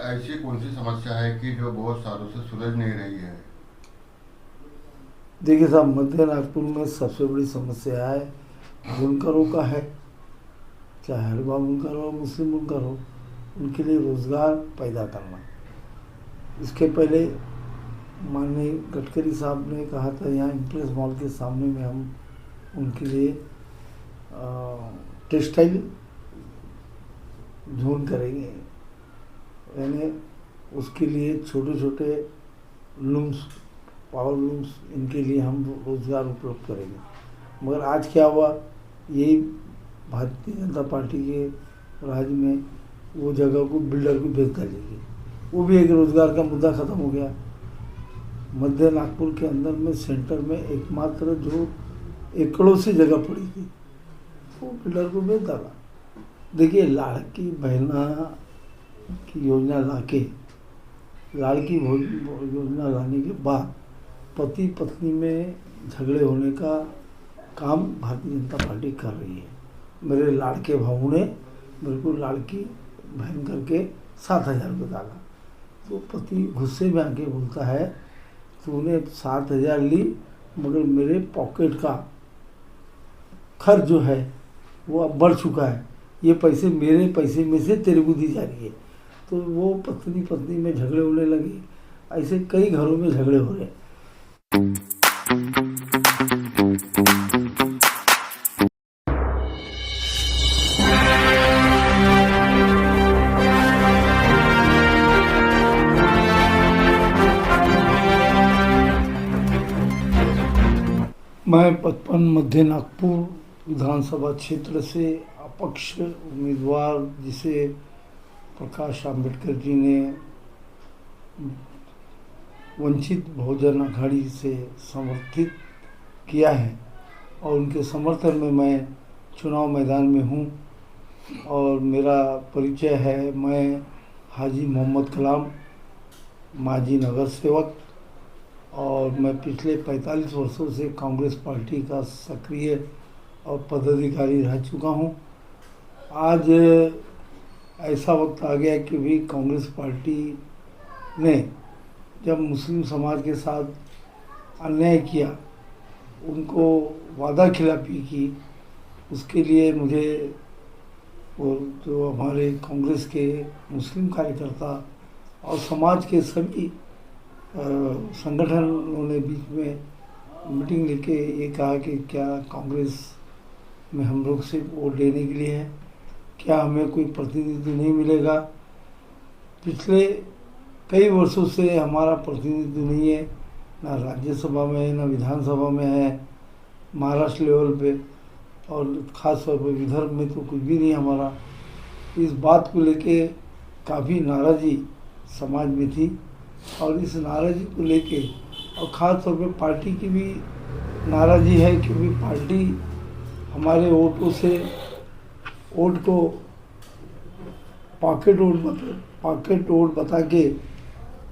ऐसी कौन सी समस्या है कि जो बहुत सालों से सुलझ नहीं रही है? देखिए साहब, मध्य नागपुर में सबसे बड़ी समस्या है बुनकरों का है। चाहे हलवा बुनकर हो, मुस्लिम बुनकर हो, उनके लिए रोज़गार पैदा करना। इसके पहले माननीय गडकरी साहब ने कहा था, यहाँ इम्प्रेस मॉल के सामने में हम उनके लिए टेक्सटाइल जोन करेंगे, यानी उसके लिए छोटे छोटे लूम्स, पावर लूम्स, इनके लिए हम रोज़गार उपलब्ध करेंगे। मगर आज क्या हुआ, यही भारतीय जनता पार्टी के राज में वो जगह को बिल्डर को बेच डालेगी। वो भी एक रोज़गार का मुद्दा ख़त्म हो गया। मध्य नागपुर के अंदर में सेंटर में एकमात्र जो एकड़ों से जगह पड़ी थी, वो बिल्डर को बेच डाला। देखिए, लाड़की बहना की योजना लाके, लाड़की योजना लाने के बाद पति पत्नी में झगड़े होने का काम भारतीय जनता पार्टी कर रही है। मेरे लाड़के भाऊ ने मेरे को लाड़की बहन करके 7,000 रुपये डाला, तो पति गुस्से में आके बोलता है, तूने 7,000 ली, मगर मेरे पॉकेट का खर्च जो है वो अब बढ़ चुका है, ये पैसे मेरे पैसे में से तेरे को दी जा रही है। तो वो पत्नी पत्नी में झगड़े होने लगे। ऐसे कई घरों में झगड़े हो रहे हैं। मैं 55 मध्य नागपुर विधानसभा क्षेत्र से अपक्ष उम्मीदवार, जिसे प्रकाश आंबेडकर जी ने वंचित बहुजन अघाड़ी से समर्थित किया है, और उनके समर्थन में मैं चुनाव मैदान में हूँ। और मेरा परिचय है, मैं हाजी मोहम्मद कलाम, माजी नगर सेवक, और मैं पिछले 45 वर्षों से कांग्रेस पार्टी का सक्रिय और पदाधिकारी रह चुका हूँ। आज ऐसा वक्त आ गया कि भी कांग्रेस पार्टी ने जब मुस्लिम समाज के साथ अन्याय किया, उनको वादा खिलाफी की, उसके लिए मुझे वो जो हमारे कांग्रेस के मुस्लिम कार्यकर्ता और समाज के सभी संगठनों ने बीच में मीटिंग लेके ये कहा कि क्या कांग्रेस में हम लोग सिर्फ वोट देने के लिए है, क्या हमें कोई प्रतिनिधित्व नहीं मिलेगा। पिछले कई वर्षों से हमारा प्रतिनिधित्व नहीं है, ना राज्यसभा में है, ना विधानसभा में है, महाराष्ट्र लेवल पे, और ख़ास तौर पर विदर्भ में तो कुछ भी नहीं हमारा। इस बात को लेके काफ़ी नाराज़गी समाज में थी, और इस नाराज़गी को लेके और ख़ास तौर पे पार्टी की भी नाराज़गी है कि भी पार्टी हमारे वोटों से वोट को पॉकेट वोट बता के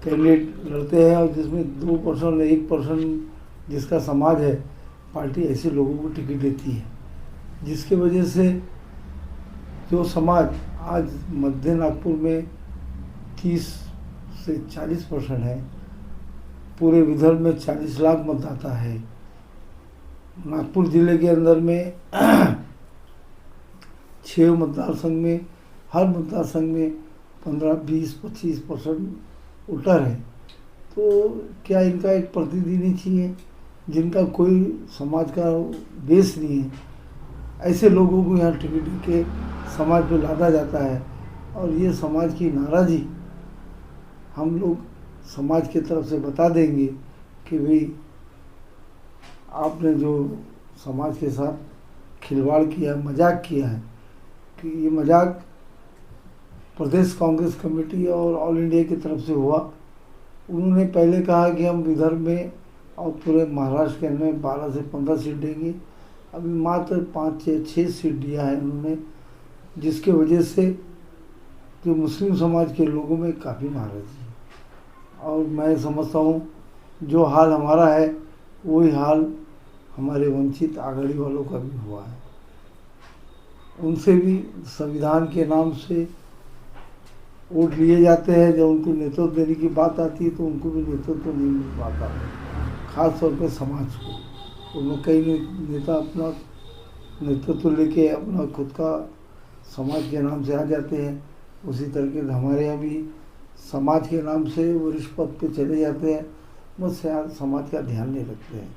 कैंडिडेट लड़ते हैं, और जिसमें 2% 1% जिसका समाज है, पार्टी ऐसे लोगों को टिकट देती है, जिसके वजह से जो समाज आज मध्य नागपुर में 30 से 40% है, पूरे विदर्भ में 40 लाख मतदाता है। नागपुर जिले के अंदर में 6 मतदार संघ में, हर मतदार संघ में 15, 20, 25% वोटर है। तो क्या इनका एक प्रतिनिधि नहीं चाहिए, जिनका कोई समाज का बेस नहीं है? ऐसे लोगों को यहाँ टिकट के समाज पे लादा जाता है, और ये समाज की नाराज़गी हम लोग समाज की तरफ से बता देंगे कि भाई आपने जो समाज के साथ खिलवाड़ किया, मजाक किया है, कि ये मजाक प्रदेश कांग्रेस कमेटी और ऑल इंडिया की तरफ से हुआ। उन्होंने पहले कहा कि हम विदर्भ में और पूरे महाराष्ट्र के अंदर 12 से 15 सीट देंगे, अभी मात्र 5 से 6 सीट दिया है उन्होंने, जिसके वजह से जो मुस्लिम समाज के लोगों में काफ़ी नाराज़गी है। और मैं समझता हूँ जो हाल हमारा है वही हाल हमारे वंचित आघाड़ी वालों का भी हुआ है। उनसे भी संविधान के नाम से वोट लिए जाते हैं, जब उनको नेतृत्व देने की बात आती है तो उनको भी नेतृत्व नहीं मिल पाता, खास तौर पे समाज को। उनमें कई नेता अपना नेतृत्व लेके अपना खुद का समाज के नाम से आ जाते हैं। उसी तरीके से हमारे यहाँ भी समाज के नाम से वरिष्ठ पद पे चले जाते हैं, बस यार समाज का ध्यान नहीं रखते हैं।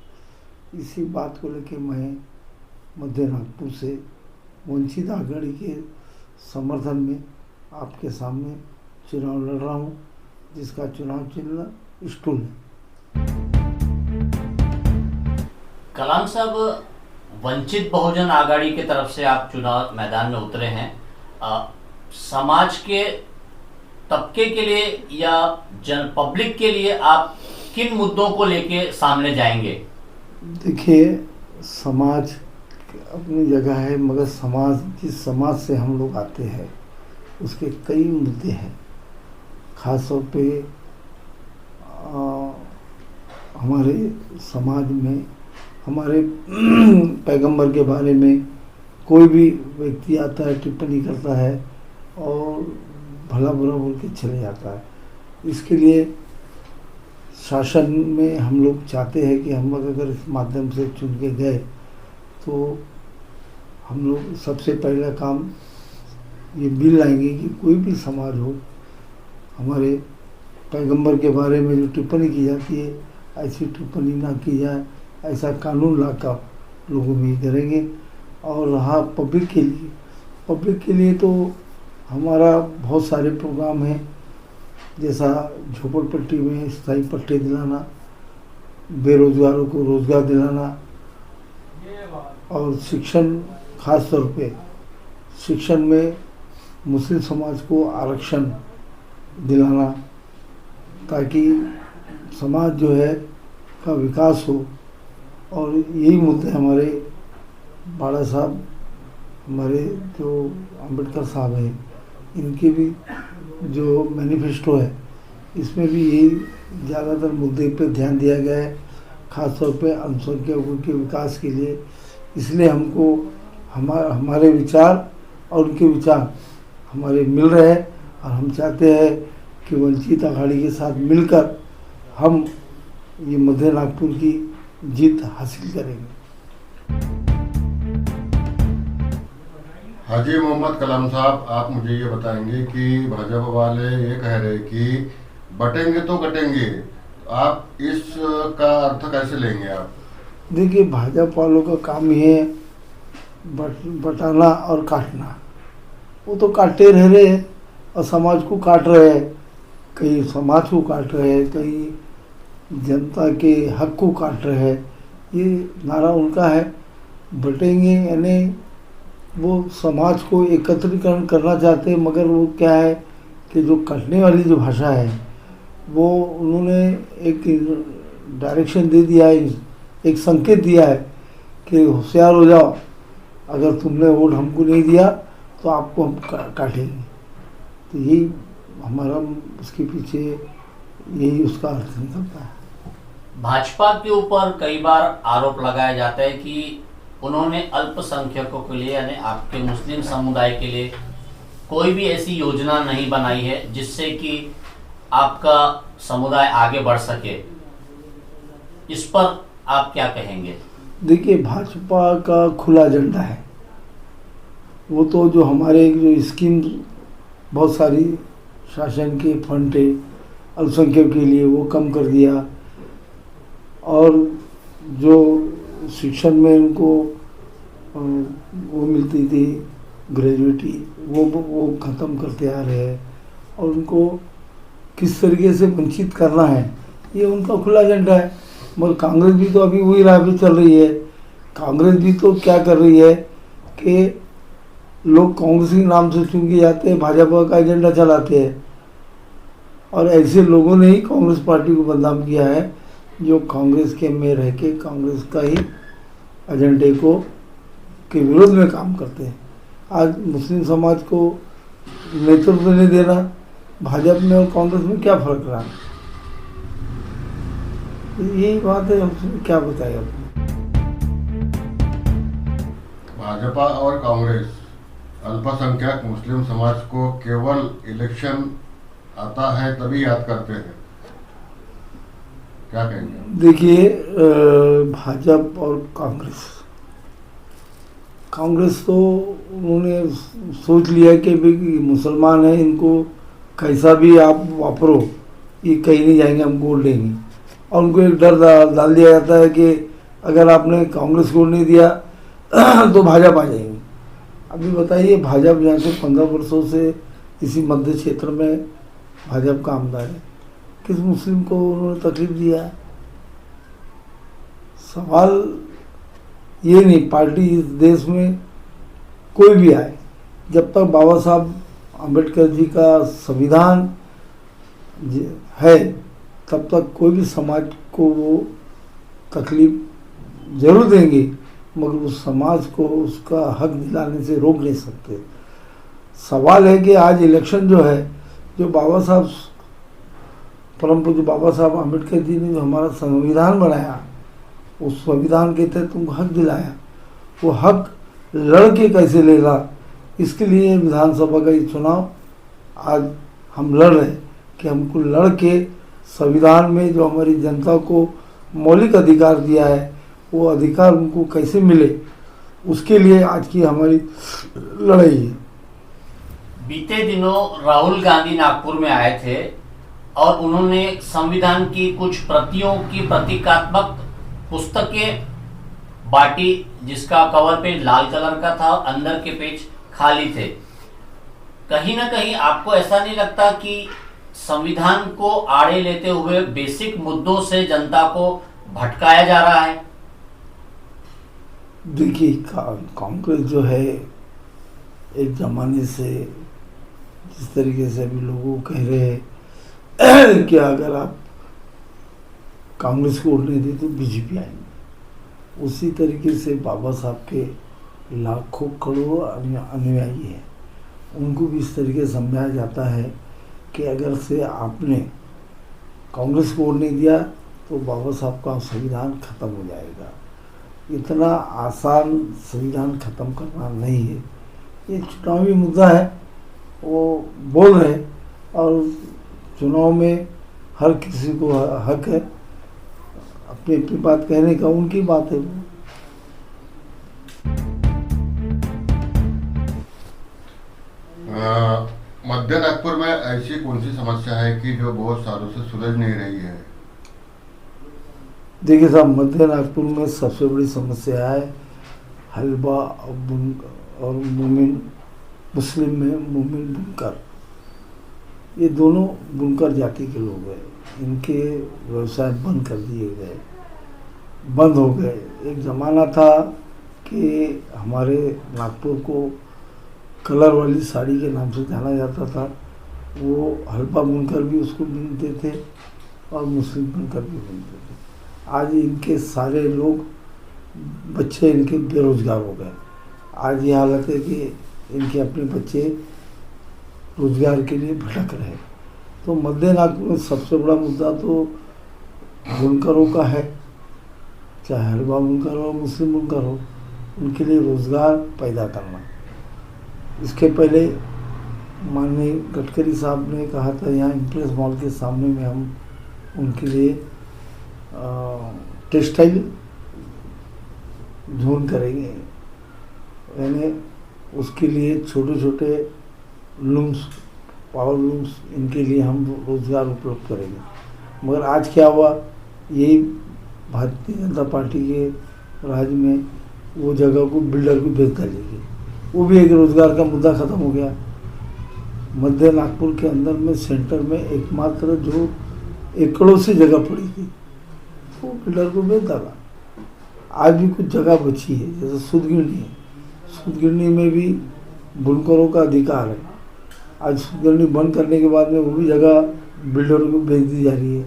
इसी बात को लेके मैं मध्य नागपुर से वंचित आघाड़ी के समर्थन में आपके सामने चुनाव लड़ रहा हूँ, जिसका चुनाव चिन्ह स्टूल है। कलाम साहब, वंचित बहुजन आघाड़ी की तरफ से आप चुनाव मैदान में उतरे हैं। समाज के तबके के लिए या जन पब्लिक के लिए आप किन मुद्दों को लेके सामने जाएंगे? देखिए, समाज अपनी जगह है, मगर समाज, जिस समाज से हम लोग आते हैं उसके कई मुद्दे हैं। खास तौर पे हमारे समाज में हमारे पैगंबर के बारे में कोई भी व्यक्ति आता है, टिप्पणी करता है और भला बुरा बोल के चले जाता है। इसके लिए शासन में हम लोग चाहते हैं कि हम अगर इस माध्यम से चुन के गए तो हम लोग सबसे पहला काम ये बिल लाएंगे कि कोई भी समाज हो, हमारे पैगंबर के बारे में जो टिप्पणी की जाती है ऐसी टिप्पणी ना की जाए, ऐसा कानून लाकर लोगों में करेंगे। और रहा पब्लिक के लिए तो हमारा बहुत सारे प्रोग्राम हैं, जैसा झोपड़पट्टी में स्थायी पट्टे दिलाना, बेरोजगारों को रोजगार दिलाना, और शिक्षण, खास तौर पे शिक्षण में मुस्लिम समाज को आरक्षण दिलाना, ताकि समाज जो है का विकास हो। और यही मुद्दे हमारे बाड़ा साहब, हमारे जो अम्बेडकर साहब हैं, इनके भी जो मैनिफेस्टो है इसमें भी यही ज़्यादातर मुद्दे पे ध्यान दिया गया है, खास तौर पे अल्पसंख्यकों के विकास के लिए। इसलिए हमको हमारे विचार और उनके विचार हमारे मिल रहे हैं, और हम चाहते हैं कि वंचित आघाड़ी के साथ मिलकर हम ये मध्य नागपुर की जीत हासिल करेंगे। हाजी मोहम्मद कलाम साहब, आप मुझे ये बताएंगे कि भाजपा वाले ये कह रहे कि बटेंगे तो कटेंगे, आप इसका अर्थ कैसे लेंगे आप? देखिए, भाजपा वालों का काम ये है बटाना और काटना। वो तो काटते रह रहे हैं और समाज को काट रहे हैं, कहीं समाज को काट रहे हैं, कहीं जनता के हक को काट रहे हैं। ये नारा उनका है। बटेंगे यानी वो समाज को एकत्रीकरण करना चाहते हैं, मगर वो क्या है कि जो कटने वाली जो भाषा है वो उन्होंने एक डायरेक्शन दे दिया है, एक संकेत दिया है कि होशियार हो जाओ, अगर तुमने वोट हमको नहीं दिया तो आपको हम काटेंगे। तो यही हमारा उसके पीछे यही उसका अर्थ निकलता है। भाजपा के ऊपर कई बार आरोप लगाया जाता है कि उन्होंने अल्पसंख्यकों के लिए यानी आपके मुस्लिम समुदाय के लिए कोई भी ऐसी योजना नहीं बनाई है जिससे कि आपका समुदाय आगे बढ़ सके। इस पर आप क्या कहेंगे? देखिए, भाजपा का खुला एजेंडा है। वो तो जो हमारे जो स्कीम बहुत सारी शासन के फंड थे अल्पसंख्यक के लिए वो कम कर दिया, और जो शिक्षण में उनको वो मिलती थी ग्रेजुएटी, वो ख़त्म करते आ रहे हैं, और उनको किस तरीके से वंचित करना है ये उनका खुला एजेंडा है। मगर कांग्रेस भी तो अभी वही राह पे चल रही है। कांग्रेस भी तो क्या कर रही है कि लोग कांग्रेस के नाम से चुन के जाते हैं, भाजपा का एजेंडा चलाते हैं, और ऐसे लोगों ने ही कांग्रेस पार्टी को बदनाम किया है जो कांग्रेस के में रह के कांग्रेस का ही एजेंडे को के विरोध में काम करते हैं। आज मुस्लिम समाज को नेतृत्व नहीं देना, भाजपा में और कांग्रेस में क्या फर्क रहा? यही बात है, हम क्या बताएं आपको। भाजपा और कांग्रेस अल्पसंख्यक मुस्लिम समाज को केवल इलेक्शन आता है तभी याद करते हैं, क्या कहेंगे? देखिए, भाजपा और कांग्रेस तो उन्होंने सोच लिया कि भाई मुसलमान हैं, इनको कैसा भी आप वापरो, ये कहीं नहीं जाएंगे, हम वोट देंगे। और उनको एक डर डाल दिया जाता है कि अगर आपने कांग्रेस को नहीं दिया तो भाजपा आ जाएंगे। अभी बताइए, भाजपा यहाँ से 15 वर्षों से इसी मध्य क्षेत्र में भाजपा का आमदार है, किस मुस्लिम को उन्होंने तकलीफ दिया है? सवाल ये नहीं, पार्टी इस देश में कोई भी आए, जब तक बाबा साहब अम्बेडकर जी का संविधान है तब तक कोई भी समाज को वो तकलीफ जरूर देंगे, मगर उस समाज को उसका हक दिलाने से रोक नहीं सकते। सवाल है कि आज इलेक्शन जो है, जो बाबा साहब परम पूज्य बाबा साहब अम्बेडकर जी ने जो हमारा संविधान बनाया, उस संविधान के तहत तुमको हक दिलाया, वो हक लड़के कैसे लेगा, इसके लिए विधानसभा का ये चुनाव आज हम लड़ रहे हैं कि हमको लड़ के संविधान में जो हमारी जनता को मौलिक अधिकार दिया है, वो अधिकार उनको कैसे मिले, उसके लिए आज की हमारी लड़ाई है। बीते दिनों राहुल गांधी नागपुर में आए थे और उन्होंने संविधान की कुछ प्रतियों की प्रतीकात्मक पुस्तकें बांटी, जिसका कवर पेज लाल कलर का था और अंदर के पेज खाली थे। कहीं ना कहीं आपको ऐसा नहीं लगता कि संविधान को आड़े लेते हुए बेसिक मुद्दों से जनता को भटकाया जा रहा है? देखिए, कांग्रेस जो है एक जमाने से जिस तरीके से अभी लोगों को कह रहे हैं कि अगर आप कांग्रेस को वोट नहीं दे तो बीजेपी आएंगे, उसी तरीके से बाबा साहब के लाखों करोड़ों अनुयायी हैं, उनको भी इस तरीके से समझाया जाता है कि अगर से आपने कांग्रेस को वोट नहीं दिया तो बाबा साहब का संविधान खत्म हो जाएगा। इतना आसान संविधान खत्म करना नहीं है, ये चुनावी मुद्दा है, वो बोल रहे हैं, और चुनाव में हर किसी को हक है अपनी अपनी बात कहने का, उनकी बात है वो। मध्य नागपुर में ऐसी कौन सी समस्या है कि जो बहुत सालों से सुलझ नहीं रही है? देखिए साहब, मध्य नागपुर में सबसे बड़ी समस्या है हलवा और मोमिन, मुस्लिम में मोमिन बुनकर, ये दोनों बुनकर जाति के लोग हैं, इनके व्यवसाय बंद कर दिए गए, बंद हो गए। एक ज़माना था कि हमारे नागपुर को कलर वाली साड़ी के नाम से जाना जाता था, वो हलवा बुनकर भी उसको बुनते थे और मुस्लिम बुनकर भी बुनते थे। आज इनके सारे लोग, बच्चे इनके बेरोजगार हो गए। आज ये हालत है कि इनके अपने बच्चे रोजगार के लिए भटक रहे हैं। तो मध्य नागपुर में सबसे बड़ा मुद्दा तो बुनकरों का है, चाहे हलवा बुनकर हो, मुस्लिम बुनकर हो, उनके लिए रोजगार पैदा करना। इसके पहले माननीय गडकरी साहब ने कहा था, यहाँ इम्प्रेस मॉल के सामने में हम उनके लिए टेक्सटाइल जोन करेंगे, यानी उसके लिए छोटे छोटे लूम्स, पावर लूम्स, इनके लिए हम रोज़गार उपलब्ध करेंगे। मगर आज क्या हुआ, यही भारतीय जनता पार्टी के राज में वो जगह को बिल्डर को बेच डालेगी, वो भी एक रोज़गार का मुद्दा ख़त्म हो गया। मध्य नागपुर के अंदर में सेंटर में एकमात्र जो एकड़ों से जगह पड़ी थी वो बिल्डर को बेच डाला। आज भी कुछ जगह बची है, जैसे सुदगिरनी है, सुदगिरनी में भी बुनकरों का अधिकार है। आज सुदगिरनी बंद करने के बाद में वो भी जगह बिल्डरों को बेच दी जा रही है,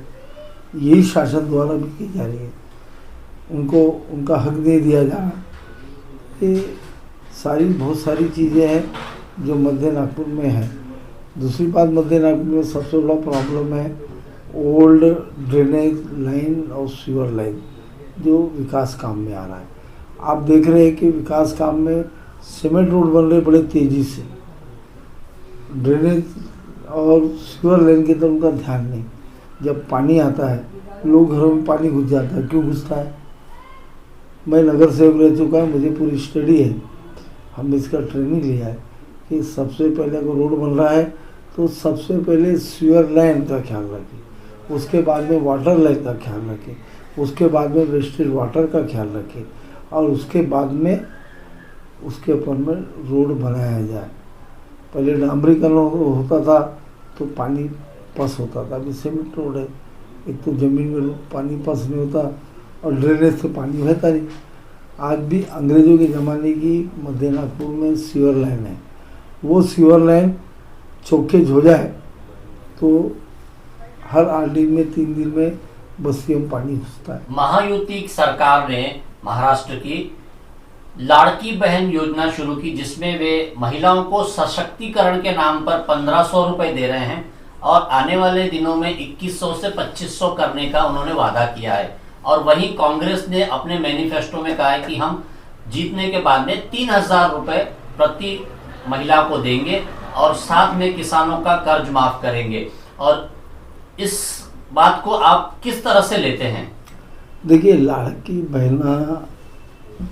यही शासन द्वारा भी की जा रही है, उनको उनका हक दे दिया जा रहा। ये बहुत सारी चीज़ें हैं जो मध्य नागपुर में है। दूसरी बात, मध्य नागपुर में सबसे बड़ा प्रॉब्लम है ओल्ड ड्रेनेज लाइन और सीवर लाइन, जो विकास काम में आ रहा है। आप देख रहे हैं कि विकास काम में सीमेंट रोड बन रहे बड़े तेज़ी से, ड्रेनेज और सीवर लाइन की तरफ उनका ध्यान नहीं। जब पानी आता है, लोग घरों में पानी घुस जाता है, क्यों घुसता है? मैं नगर सेवक रह चुका है, मुझे पूरी स्टडी है, हमने इसका ट्रेनिंग लिया है कि सबसे पहले अगर रोड बन रहा है तो सबसे पहले सीवर लाइन का ख्याल रखें, उसके बाद में वाटर लाइन का ख्याल रखें, उसके बाद में वेस्टेज वाटर का ख्याल रखें, और उसके बाद में उसके ऊपर में रोड बनाया जाए। पहले डामरीकरण होता था तो पानी पस होता था, अभी सीमेंट रोड है, एक तो ज़मीन में पानी पस नहीं होता और ड्रेनेज से पानी बहता नहीं। आज भी अंग्रेज़ों के ज़माने की मध्य नागपुर में सीवर लाइन है, वो सीवर लाइन चौकेज हो जाए तो हर आरडी में 3 दिन में बस्तियों में पानी घुसता है। महायुति सरकार ने महाराष्ट्र की लाड़की बहन योजना शुरू की, जिसमें वे महिलाओं को सशक्तिकरण के नाम पर 1500 रुपए दे रहे हैं और आने वाले दिनों में 2100 से 2500 करने का उन्होंने वादा किया है। और वहीं कांग्रेस ने अपने मैनिफेस्टो में कहा है कि हम जीतने के बाद में 3000 रुपए प्रति महिला को देंगे और साथ में किसानों का कर्ज माफ करेंगे। और इस बात को आप किस तरह से लेते हैं? देखिए, लाड़की बहना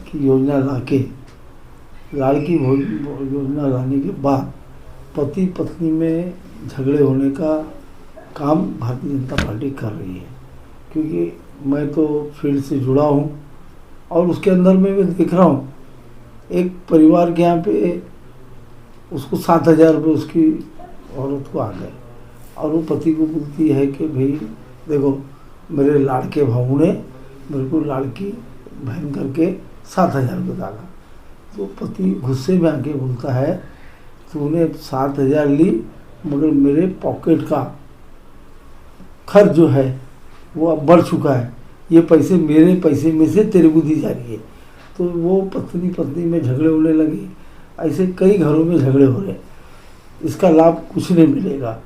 की योजना लाड़की योजना लाने के बाद पति पत्नी में झगड़े होने का काम भारतीय जनता पार्टी कर रही है, क्योंकि मैं तो फील्ड से जुड़ा हूँ और उसके अंदर में मैं देख रहा हूँ एक परिवार के यहाँ पे उसको 7000 रुपये उसकी औरत को आ गए और वो पति को बोलती है कि भाई देखो, मेरे लाड़के भाऊ ने मेरे को लाड़की बहन करके 7000 रुपये डाला। तो पति गुस्से में आके बोलता है, तूने 7000 ली मगर मेरे पॉकेट का खर्च जो है वो अब बढ़ चुका है, ये पैसे मेरे पैसे में से तेरे को दी जा रही है। तो वो पत्नी में झगड़े होने लगे। ऐसे कई घरों में झगड़े हो रहे हैं, इसका लाभ कुछ नहीं मिलेगा।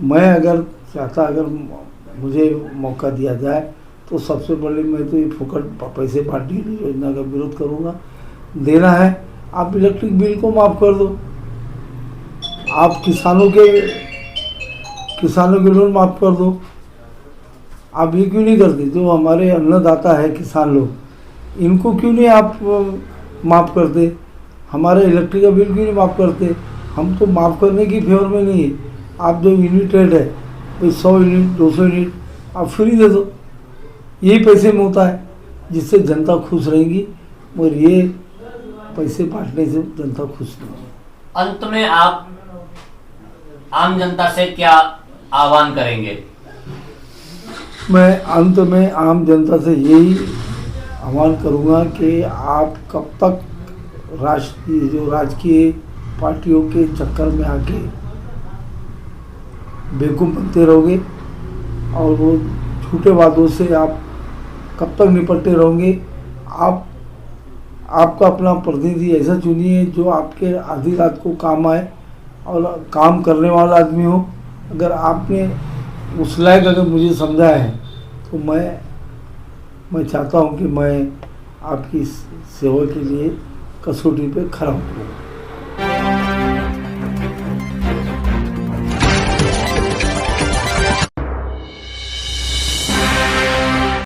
मैं अगर चाहता, अगर मुझे मौका दिया जाए तो सबसे पहले मैं तो ये फुकट पैसे पार्टी की योजना का विरोध करूँगा। देना है, आप इलेक्ट्रिक बिल को माफ़ कर दो, आप किसानों के लोन माफ़ कर दो। आप ये क्यों नहीं करते? जो हमारे अन्नदाता है किसान लोग, इनको क्यों नहीं आप माफ़ करते? हमारे इलेक्ट्रिक का बिल क्यों नहीं माफ़ करते? हम तो माफ़ करने की फेवर में नहीं है। आप जो यूनिट रेट है कोई 100 यूनिट 200 यूनिट आप फ्री दे दो, यही पैसे में होता है, जिससे जनता खुश रहेगी। और ये पैसे बांटने से जनता खुश नहीं है। अंत में आप आम जनता से क्या आह्वान करेंगे? मैं अंत में आम जनता से यही आह्वान करूँगा कि आप कब तक राजकीय पार्टियों के चक्कर में आके बेवकूफ़ बनते रहोगे और वो झूठे वादों से आप कब तक निपटते रहोगे? आपका अपना प्रतिनिधि ऐसा चुनिए जो आपके आधी रात को काम आए और काम करने वाला आदमी हो। अगर आपने उस लायक अगर मुझे समझा है तो मैं चाहता हूं कि मैं आपकी सेवा के लिए कसौटी पे खरा उतरूँ।